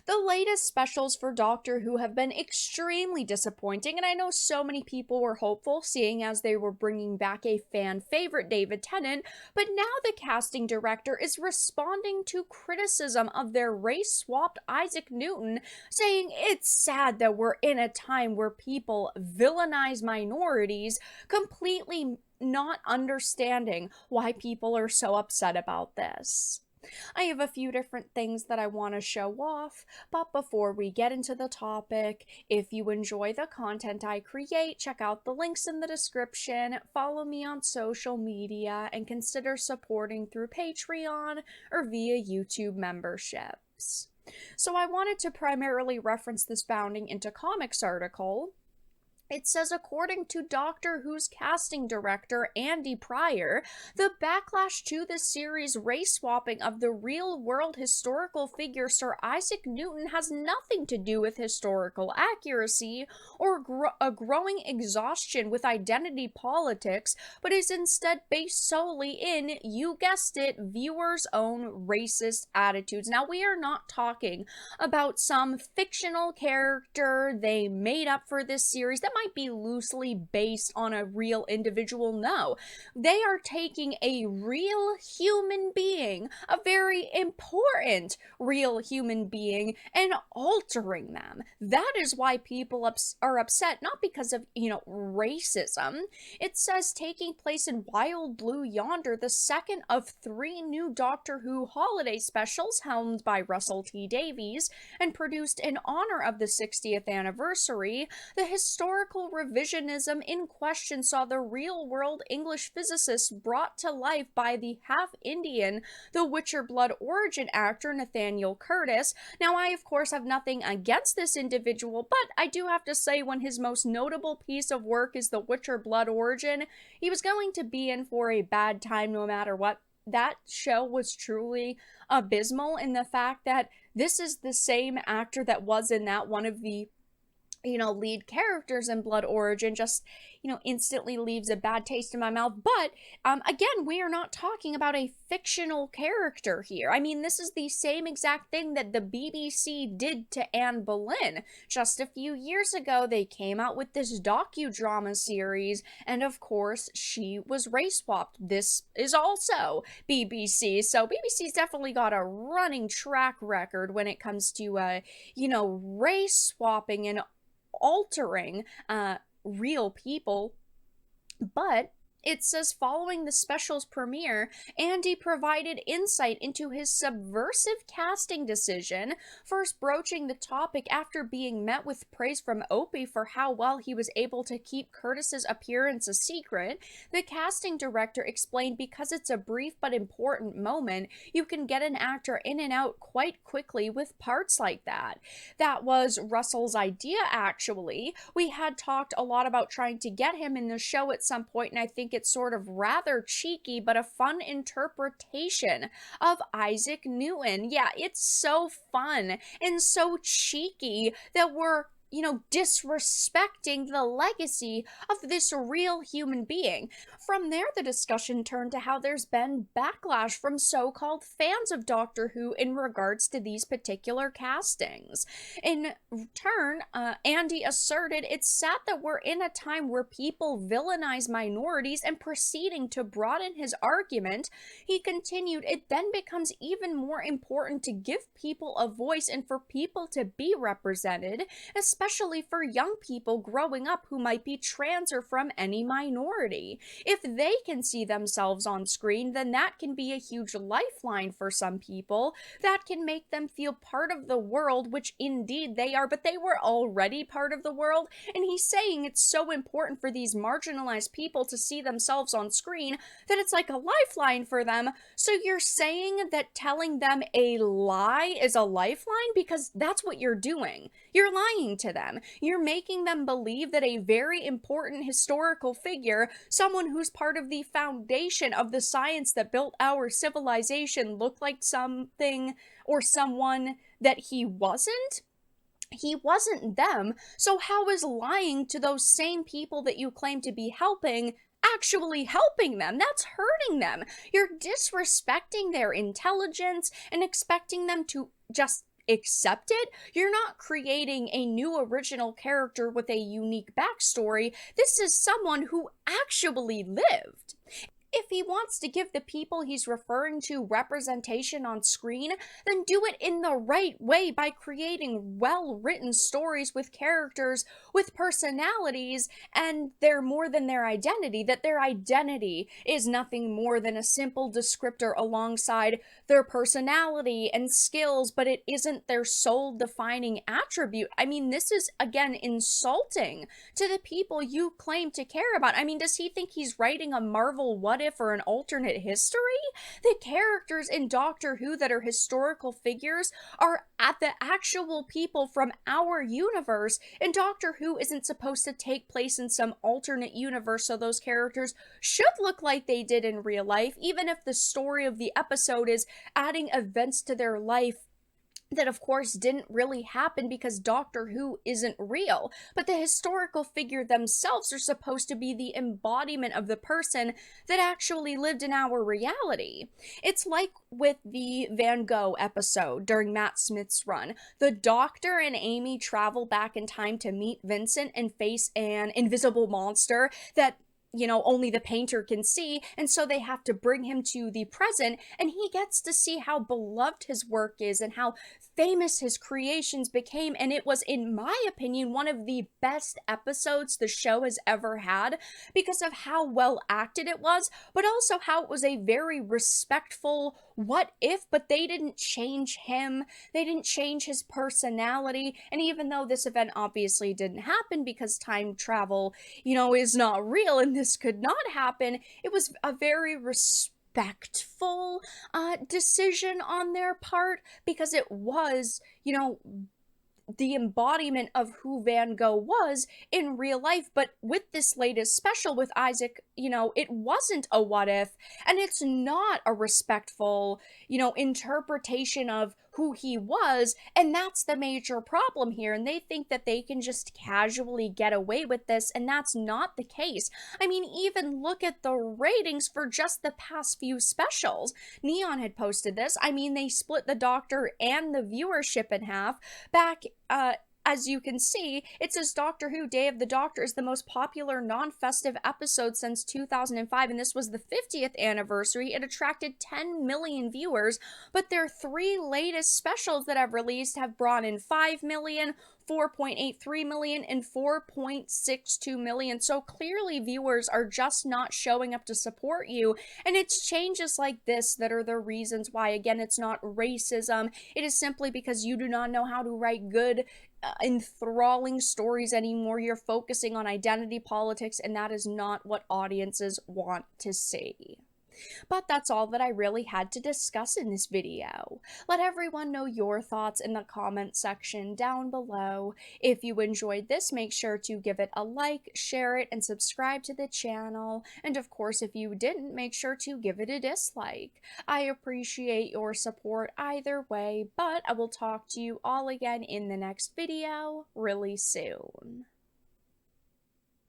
The latest specials for Doctor Who have been extremely disappointing, and I know so many people were hopeful, seeing as they were bringing back a fan favorite, David Tennant, but now the casting director is responding to criticism of their race swapped Isaac Newton, saying it's sad that we're in a time where people villainize minorities, completely not understanding why people are so upset about this. I have a few different things that I want to show off, but before we get into the topic, if you enjoy the content I create, check out the links in the description, follow me on social media, and consider supporting through Patreon or via YouTube memberships. So I wanted to primarily reference this Bounding into Comics article. It says, according to Doctor Who's casting director Andy Pryor, the backlash to the series' race swapping of the real world historical figure Sir Isaac Newton has nothing to do with historical accuracy or a growing exhaustion with identity politics, but is instead based solely in, you guessed it, viewers' own racist attitudes. Now, we are not talking about some fictional character they made up for this series that might be loosely based on a real individual. No, they are taking a real human being, a very important real human being, and altering them. That is why people are upset, not because of, racism. It says, taking place in Wild Blue Yonder, the second of 3 new Doctor Who holiday specials helmed by Russell T Davies and produced in honor of the 60th anniversary, the historical revisionism in question saw the real-world English physicist brought to life by the half-Indian, the Witcher blood origin actor Nathaniel Curtis. Now, I of course have nothing against this individual, but I do have to say, when his most notable piece of work is the Witcher blood origin, he was going to be in for a bad time no matter what. That show was truly abysmal in the fact that this is the same actor that was in that one of the lead characters in Blood Origin, just, instantly leaves a bad taste in my mouth. But, again, we are not talking about a fictional character here. I mean, this is the same exact thing that the BBC did to Anne Boleyn. Just a few years ago, they came out with this docudrama series, and of course, she was race swapped. This is also BBC, so BBC's definitely got a running track record when it comes to, race swapping and altering real people. But it says, following the special's premiere, Andy provided insight into his subversive casting decision, first broaching the topic after being met with praise from Opie for how well he was able to keep Curtis's appearance a secret. The casting director explained, because it's a brief but important moment, you can get an actor in and out quite quickly with parts like that. That was Russell's idea, actually. We had talked a lot about trying to get him in the show at some point, and I think it's sort of rather cheeky but a fun interpretation of Isaac Newton. Yeah, it's so fun and so cheeky that we're disrespecting the legacy of this real human being. From there, the discussion turned to how there's been backlash from so-called fans of Doctor Who in regards to these particular castings. In turn, Andy asserted, it's sad that we're in a time where people villainize minorities, and proceeding to broaden his argument, he continued, it then becomes even more important to give people a voice and for people to be represented, especially for young people growing up who might be trans or from any minority. If they can see themselves on screen, then that can be a huge lifeline for some people. That can make them feel part of the world, which indeed they are, but they were already part of the world. And he's saying it's so important for these marginalized people to see themselves on screen that it's like a lifeline for them. So you're saying that telling them a lie is a lifeline? Because that's what you're doing. You're lying to them. You're making them believe that a very important historical figure, someone who's part of the foundation of the science that built our civilization, looked like something or someone that he wasn't? He wasn't them. So how is lying to those same people that you claim to be helping actually helping them? That's hurting them. You're disrespecting their intelligence and expecting them to just accept it. You're not creating a new original character with a unique backstory. This is someone who actually lived. If he wants to give the people he's referring to representation on screen, then do it in the right way by creating well-written stories with characters with personalities, and they're more than their identity, that their identity is nothing more than a simple descriptor alongside their personality and skills, but it isn't their sole defining attribute. I mean, this is, again, insulting to the people you claim to care about. I mean, does he think he's writing a Marvel What If or an alternate history? The characters in Doctor Who that are historical figures are at the actual people from our universe, and Doctor Who isn't supposed to take place in some alternate universe, so those characters should look like they did in real life, even if the story of the episode is adding events to their life that of course didn't really happen because Doctor Who isn't real. But the historical figure themselves are supposed to be the embodiment of the person that actually lived in our reality. It's like with the Van Gogh episode during Matt Smith's run. The Doctor and Amy travel back in time to meet Vincent and face an invisible monster that only the painter can see, and so they have to bring him to the present, and he gets to see how beloved his work is and how famous his creations became, and it was, in my opinion, one of the best episodes the show has ever had because of how well acted it was, but also how it was a very respectful what if, but they didn't change him, they didn't change his personality, and even though this event obviously didn't happen because time travel, is not real and this could not happen, it was a very respectful decision on their part because it was, the embodiment of who Van Gogh was in real life. But with this latest special with Isaac, it wasn't a what if, and it's not a respectful, interpretation of who he was, and that's the major problem here. And they think that they can just casually get away with this, and that's not the case. I mean, even look at the ratings for just the past few specials. Neon had posted this. I mean, they split the Doctor and the viewership in half. Back as you can see, it says Doctor Who Day of the Doctor is the most popular non-festive episode since 2005, and this was the 50th anniversary. It attracted 10 million viewers, but their 3 latest specials that have released have brought in 5 million, 4.83 million, and 4.62 million. So clearly viewers are just not showing up to support you, and it's changes like this that are the reasons why. Again, it's not racism. It is simply because you do not know how to write good, enthralling stories anymore. You're focusing on identity politics, and that is not what audiences want to see. But that's all that I really had to discuss in this video. Let everyone know your thoughts in the comment section down below. If you enjoyed this, make sure to give it a like, share it, and subscribe to the channel. And of course, if you didn't, make sure to give it a dislike. I appreciate your support either way, but I will talk to you all again in the next video really soon.